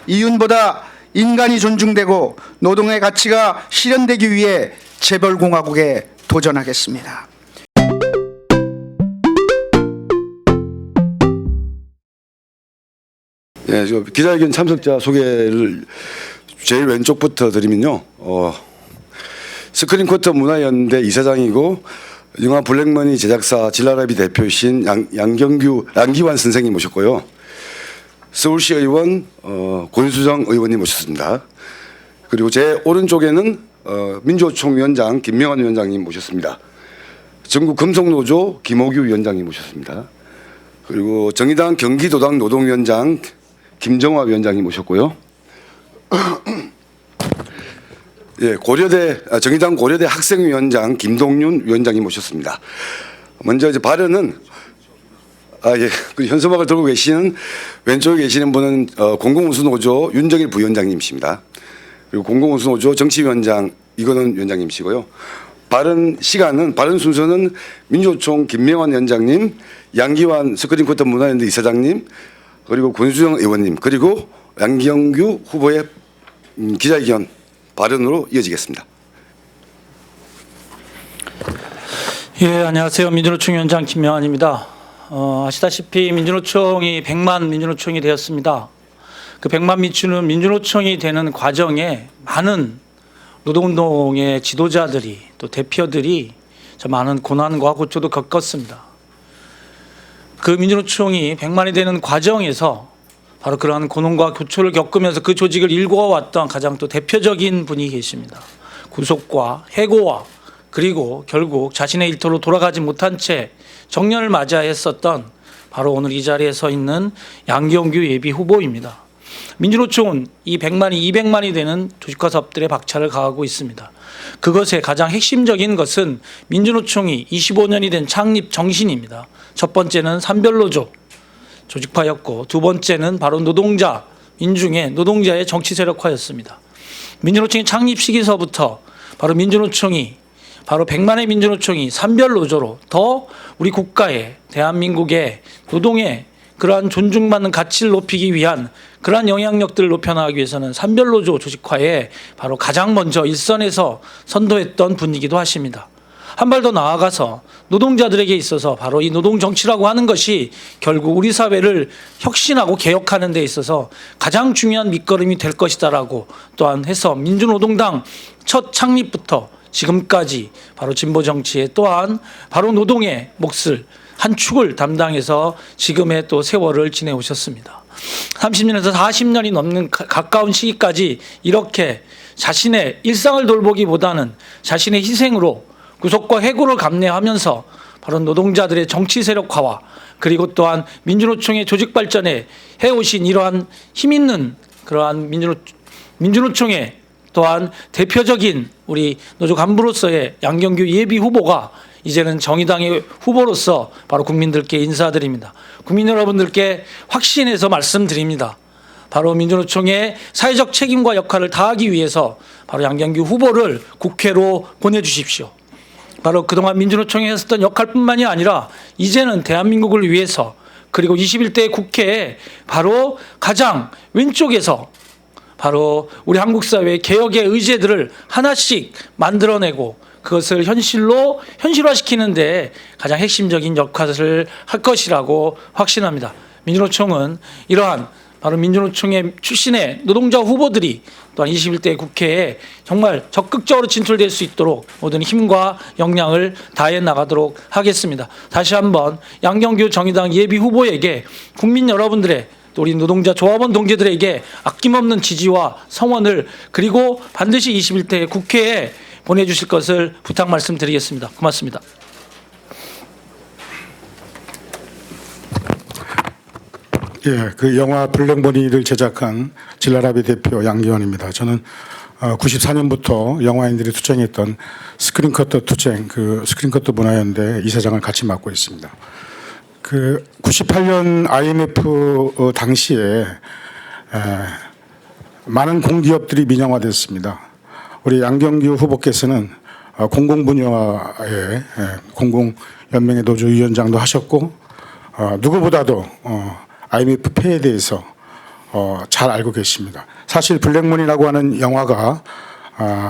이윤보다 인간이 존중되고 노동의 가치가 실현되기 위해 재벌공화국에 도전하겠습니다. 예, 기자회견 참석자 소개를 제일 왼쪽부터 드리면요. 스크린쿼터 문화연대 이사장이고 영화 블랙머니 제작사 진라라비 대표이신 양기환 선생님 모셨고요. 서울시 의원 권수정 의원님 모셨습니다. 그리고 제 오른쪽에는 민주노총 위원장 김명환 위원장님 모셨습니다. 전국 금속노조 김호규 위원장님 모셨습니다. 그리고 정의당 경기도당 노동위원장 김정화 위원장님 모셨고요. 예, 정의당 고려대 학생위원장 김동윤 위원장님 모셨습니다. 먼저 이제 발언은 그 현수막을 들고 계시는 왼쪽에 계시는 분은 공공운수노조 윤정일 부위원장님이십니다. 그리고 공공운수노조 정치위원장 이건원 위원장님이시고요. 발언 순서는 민주노총 김명환 위원장님, 양기환 스크린쿼터 문화연대 이사장님, 그리고 권수정 의원님, 그리고 양경규 후보의 기자회견 발언으로 이어지겠습니다. 예, 안녕하세요. 민주노총 위원장 김명환입니다. 아시다시피 민주노총이 100만 민주노총이 되었습니다. 그 100만 민주노총이 되는 과정에 많은 노동운동의 지도자들이 또 대표들이 저 많은 고난과 고초도 겪었습니다. 그 민주노총이 100만이 되는 과정에서 바로 그러한 고난과 고초를 겪으면서 그 조직을 일궈왔던 가장 또 대표적인 분이 계십니다. 구속과 해고와 그리고 결국 자신의 일터로 돌아가지 못한 채 정년을 맞이했었던 바로 오늘 이 자리에 서 있는 양경규 예비 후보입니다. 민주노총은 이 100만이 200만이 되는 조직화 사업들에 박차를 가하고 있습니다. 그것의 가장 핵심적인 것은 민주노총이 25년이 된 창립 정신입니다. 첫 번째는 산별노조 조직화였고 두 번째는 바로 노동자의 정치 세력화였습니다. 민주노총의 창립 시기서부터 바로 100만의 민주노총이 산별노조로 더 우리 국가의 대한민국의 노동의 그러한 존중받는 가치를 높이기 위한 그러한 영향력들을 높여나가기 위해서는 산별노조 조직화에 바로 가장 먼저 일선에서 선도했던 분이기도 하십니다. 한 발 더 나아가서 노동자들에게 있어서 바로 이 노동정치라고 하는 것이 결국 우리 사회를 혁신하고 개혁하는 데 있어서 가장 중요한 밑거름이 될 것이다라고 또한 해서 민주노동당 첫 창립부터 지금까지 바로 진보정치에 또한 바로 노동의 몫을 한 축을 담당해서 지금의 또 세월을 지내오셨습니다. 30년에서 40년이 넘는 가까운 시기까지 이렇게 자신의 일상을 돌보기보다는 자신의 희생으로 구속과 해고를 감내하면서 바로 노동자들의 정치 세력화와 그리고 또한 민주노총의 조직 발전에 해오신 이러한 힘있는 그러한 민주노총의 또한 대표적인 우리 노조 간부로서의 양경규 예비 후보가 이제는 정의당의 후보로서 바로 국민들께 인사드립니다. 국민 여러분들께 확신해서 말씀드립니다. 바로 민주노총의 사회적 책임과 역할을 다하기 위해서 바로 양경규 후보를 국회로 보내주십시오. 바로 그동안 민주노총이 했었던 역할뿐만이 아니라 이제는 대한민국을 위해서 그리고 21대 국회에 바로 가장 왼쪽에서 바로 우리 한국 사회의 개혁의 의제들을 하나씩 만들어내고 그것을 현실화시키는 데 가장 핵심적인 역할을 할 것이라고 확신합니다. 민주노총은 이러한 바로 민주노총의 출신의 노동자 후보들이 또한 21대 국회에 정말 적극적으로 진출될 수 있도록 모든 힘과 역량을 다해 나가도록 하겠습니다. 다시 한번 양경규 정의당 예비 후보에게 국민 여러분들의 또 우리 노동자 조합원 동지들에게 아낌없는 지지와 성원을 그리고 반드시 21대 국회에 보내주실 것을 부탁 말씀드리겠습니다. 고맙습니다. 예, 그 영화 블랙머니를 제작한 진라라비 대표 양기환입니다. 저는 94년부터 영화인들이 투쟁했던 스크린커터 투쟁, 그 스크린커터 문화연대 이사장을 같이 맡고 있습니다. 그 98년 IMF 당시에 많은 공기업들이 민영화됐습니다. 우리 양경규 후보께서는 공공분야의 공공연맹의 노조위원장도 하셨고 누구보다도 IMF 폐해에 대해서 잘 알고 계십니다. 사실 블랙문이라고 하는 영화가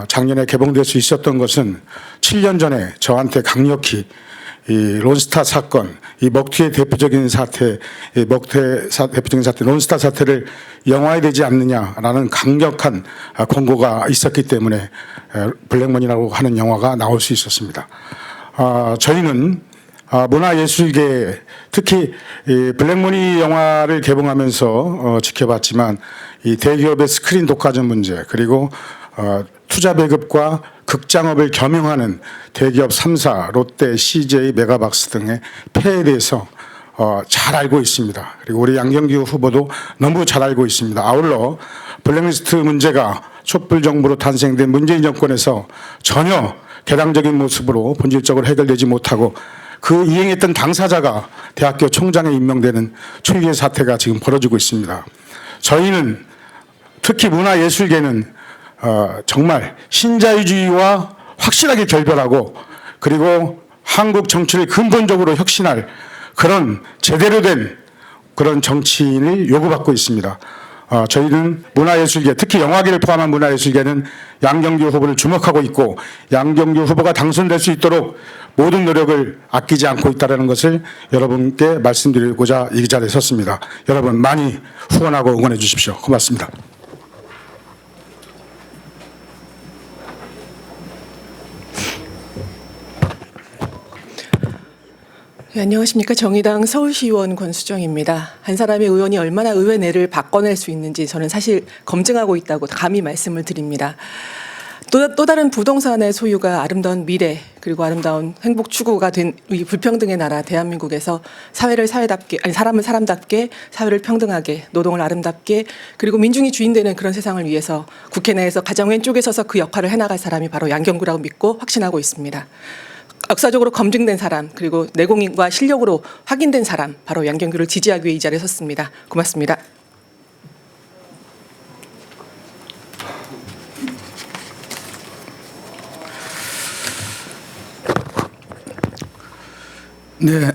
작년에 개봉될 수 있었던 것은 7년 전에 저한테 강력히 이 론스타 사건, 이 먹튀의 대표적인 사태, 대표적인 사태, 론스타 사태를 영화화 되지 않느냐라는 강력한 권고가 있었기 때문에 블랙문이라고 하는 영화가 나올 수 있었습니다. 저희는 문화예술계, 특히 이 블랙머니 영화를 개봉하면서 지켜봤지만 이 대기업의 스크린 독과점 문제, 그리고 투자 배급과 극장업을 겸용하는 대기업 3사, 롯데, CJ, 메가박스 등의 폐해에 대해서 잘 알고 있습니다. 그리고 우리 양경규 후보도 너무 잘 알고 있습니다. 아울러 블랙리스트 문제가 촛불 정부로 탄생된 문재인 정권에서 전혀 개량적인 모습으로 본질적으로 해결되지 못하고 그 이행했던 당사자가 대학교 총장에 임명되는 초유의 사태가 지금 벌어지고 있습니다. 저희는 특히 문화예술계는 정말 신자유주의와 확실하게 결별하고, 그리고 한국 정치를 근본적으로 혁신할 그런 제대로 된 그런 정치인을 요구받고 있습니다. 저희는 문화예술계, 특히 영화계를 포함한 문화예술계는 양경규 후보를 주목하고 있고, 양경규 후보가 당선될 수 있도록 모든 노력을 아끼지 않고 있다는 것을 여러분께 말씀드리고자 이 자리에 섰습니다. 여러분 많이 후원하고 응원해 주십시오. 고맙습니다. 네, 안녕하십니까. 정의당 서울시의원 권수정입니다. 한 사람의 의원이 얼마나 의회 내를 바꿔낼 수 있는지 저는 사실 검증하고 있다고 감히 말씀을 드립니다. 또 다른 부동산의 소유가 아름다운 미래, 그리고 아름다운 행복 추구가 된 이 불평등의 나라 대한민국에서 사회를 사회답게, 아니 사람을 사람답게, 사회를 평등하게, 노동을 아름답게, 그리고 민중이 주인되는 그런 세상을 위해서 국회 내에서 가장 왼쪽에 서서 그 역할을 해나갈 사람이 바로 양경구라고 믿고 확신하고 있습니다. 역사적으로 검증된 사람, 그리고 내공과 실력으로 확인된 사람, 바로 양경규를 지지하기 위해 이 자리에 섰습니다. 고맙습니다. 네,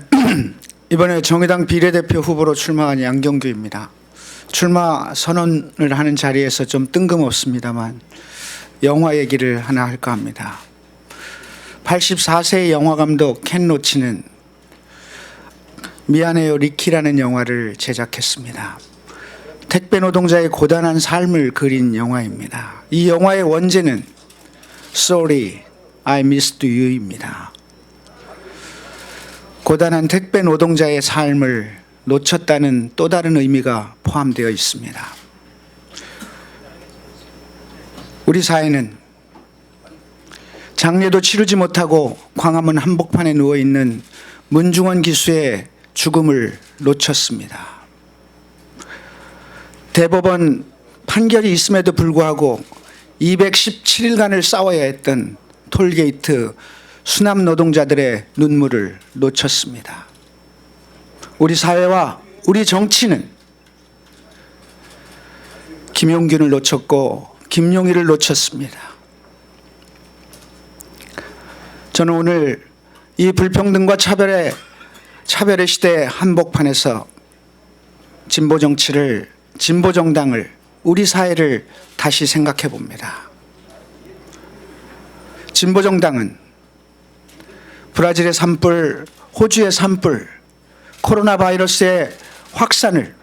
이번에 정의당 비례대표 후보로 출마한 양경규입니다. 출마 선언을 하는 자리에서 좀 뜬금없습니다만 영화 얘기를 하나 할까 합니다. 84세의 영화감독 켄 로치는 미안해요 리키라는 영화를 제작했습니다. 택배 노동자의 고단한 삶을 그린 영화입니다. 이 영화의 원제는 Sorry, I missed you입니다. 고단한 택배 노동자의 삶을 놓쳤다는 또 다른 의미가 포함되어 있습니다. 우리 사회는 장례도 치르지 못하고 광화문 한복판에 누워있는 문중원 기수의 죽음을 놓쳤습니다. 대법원 판결이 있음에도 불구하고 217일간을 싸워야 했던 톨게이트 수납 노동자들의 눈물을 놓쳤습니다. 우리 사회와 우리 정치는 김용균을 놓쳤고 김용일을 놓쳤습니다. 저는 오늘 이 불평등과 차별의 시대 한복판에서 진보 정치를, 진보 정당을, 우리 사회를 다시 생각해 봅니다. 진보 정당은 브라질의 산불, 호주의 산불, 코로나 바이러스의 확산을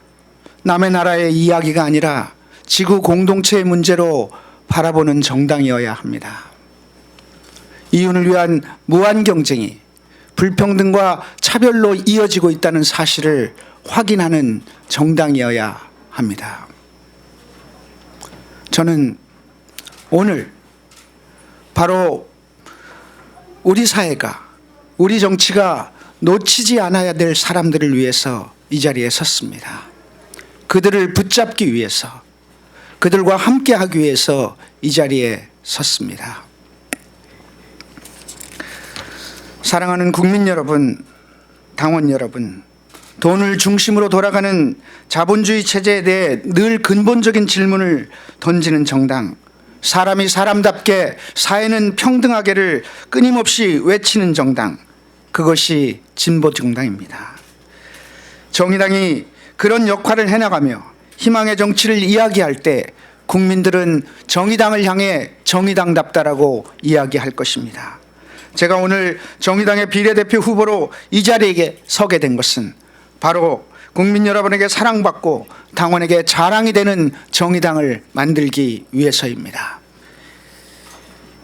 남의 나라의 이야기가 아니라 지구 공동체의 문제로 바라보는 정당이어야 합니다. 이윤을 위한 무한 경쟁이 불평등과 차별로 이어지고 있다는 사실을 확인하는 정당이어야 합니다. 저는 오늘 바로 우리 사회가, 우리 정치가 놓치지 않아야 될 사람들을 위해서 이 자리에 섰습니다. 그들을 붙잡기 위해서, 그들과 함께하기 위해서 이 자리에 섰습니다. 사랑하는 국민 여러분, 당원 여러분, 돈을 중심으로 돌아가는 자본주의 체제에 대해 늘 근본적인 질문을 던지는 정당, 사람이 사람답게 사회는 평등하게를 끊임없이 외치는 정당, 그것이 진보 정당입니다. 정의당이 그런 역할을 해나가며 희망의 정치를 이야기할 때 국민들은 정의당을 향해 정의당답다라고 이야기할 것입니다. 제가 오늘 정의당의 비례대표 후보로 이 자리에 서게 된 것은 바로 국민 여러분에게 사랑받고 당원에게 자랑이 되는 정의당을 만들기 위해서입니다.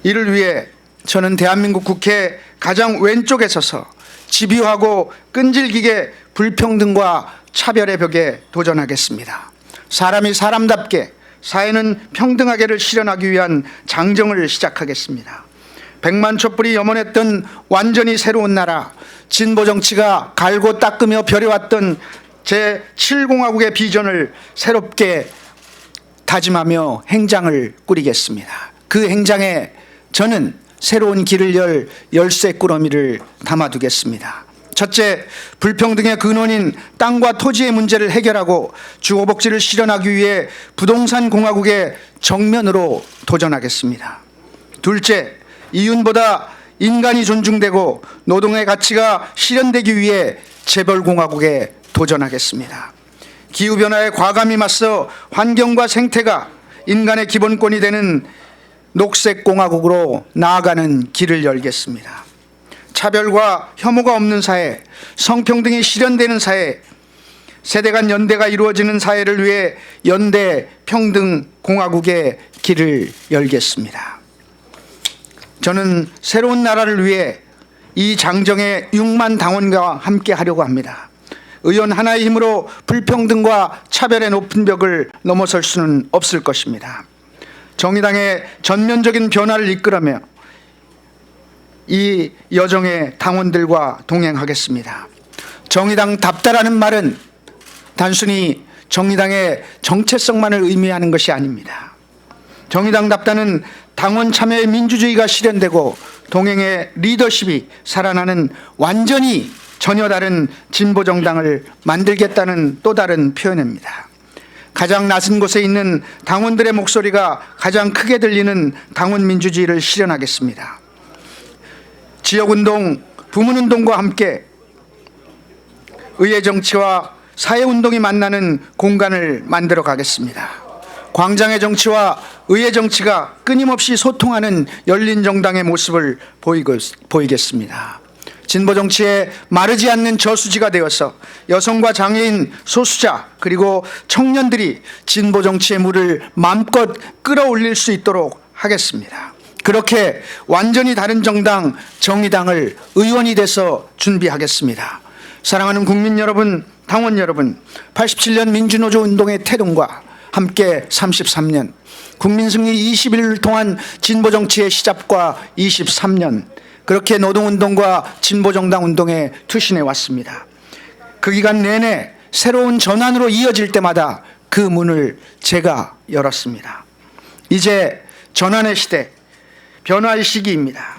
이를 위해 저는 대한민국 국회 가장 왼쪽에 서서 집요하고 끈질기게 불평등과 차별의 벽에 도전하겠습니다. 사람이 사람답게 사회는 평등하게를 실현하기 위한 장정을 시작하겠습니다. 100만 촛불이 염원했던 완전히 새로운 나라, 진보 정치가 갈고 닦으며 벼려왔던 제7공화국의 비전을 새롭게 다짐하며 행장을 꾸리겠습니다. 그 행장에 저는 새로운 길을 열 열쇠 꾸러미를 담아두겠습니다. 첫째, 불평등의 근원인 땅과 토지의 문제를 해결하고 주거복지를 실현하기 위해 부동산 공화국의 정면으로 도전하겠습니다. 둘째, 이윤보다 인간이 존중되고 노동의 가치가 실현되기 위해 재벌공화국에 도전하겠습니다. 기후변화에 과감히 맞서 환경과 생태가 인간의 기본권이 되는 녹색공화국으로 나아가는 길을 열겠습니다. 차별과 혐오가 없는 사회, 성평등이 실현되는 사회, 세대 간 연대가 이루어지는 사회를 위해 연대평등공화국의 길을 열겠습니다. 저는 새로운 나라를 위해 이 장정의 6만 당원과 함께 하려고 합니다. 의원 하나의 힘으로 불평등과 차별의 높은 벽을 넘어설 수는 없을 것입니다. 정의당의 전면적인 변화를 이끌어며 이 여정의 당원들과 동행하겠습니다. 정의당답다라는 말은 단순히 정의당의 정체성만을 의미하는 것이 아닙니다. 정의당답다는 당원 참여의 민주주의가 실현되고 동행의 리더십이 살아나는 완전히 전혀 다른 진보정당을 만들겠다는 또 다른 표현입니다. 가장 낮은 곳에 있는 당원들의 목소리가 가장 크게 들리는 당원 민주주의를 실현하겠습니다. 지역운동, 부문운동과 함께 의회정치와 사회운동이 만나는 공간을 만들어 가겠습니다. 광장의 정치와 의회정치가 끊임없이 소통하는 열린 정당의 모습을 보이겠습니다. 진보정치에 마르지 않는 저수지가 되어서 여성과 장애인, 소수자 그리고 청년들이 진보정치의 물을 마음껏 끌어올릴 수 있도록 하겠습니다. 그렇게 완전히 다른 정당 정의당을 의원이 돼서 준비하겠습니다. 사랑하는 국민 여러분, 당원 여러분, 87년 민주노조 운동의 태동과 함께 33년, 국민승리 21을 통한 진보정치의 시작과 23년, 그렇게 노동운동과 진보정당 운동에 투신해 왔습니다. 그 기간 내내 새로운 전환으로 이어질 때마다 그 문을 제가 열었습니다. 이제 전환의 시대, 변화의 시기입니다.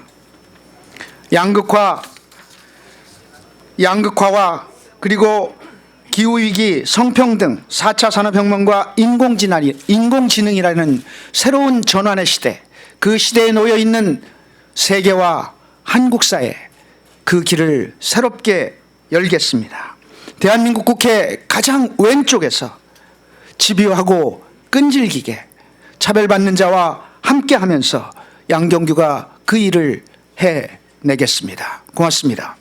양극화와 그리고 기후위기, 성평등, 4차 산업혁명과 인공지능이라는 새로운 전환의 시대, 그 시대에 놓여있는 세계와 한국 사회, 그 길을 새롭게 열겠습니다. 대한민국 국회 가장 왼쪽에서 집요하고 끈질기게 차별받는 자와 함께하면서 양경규가 그 일을 해내겠습니다. 고맙습니다.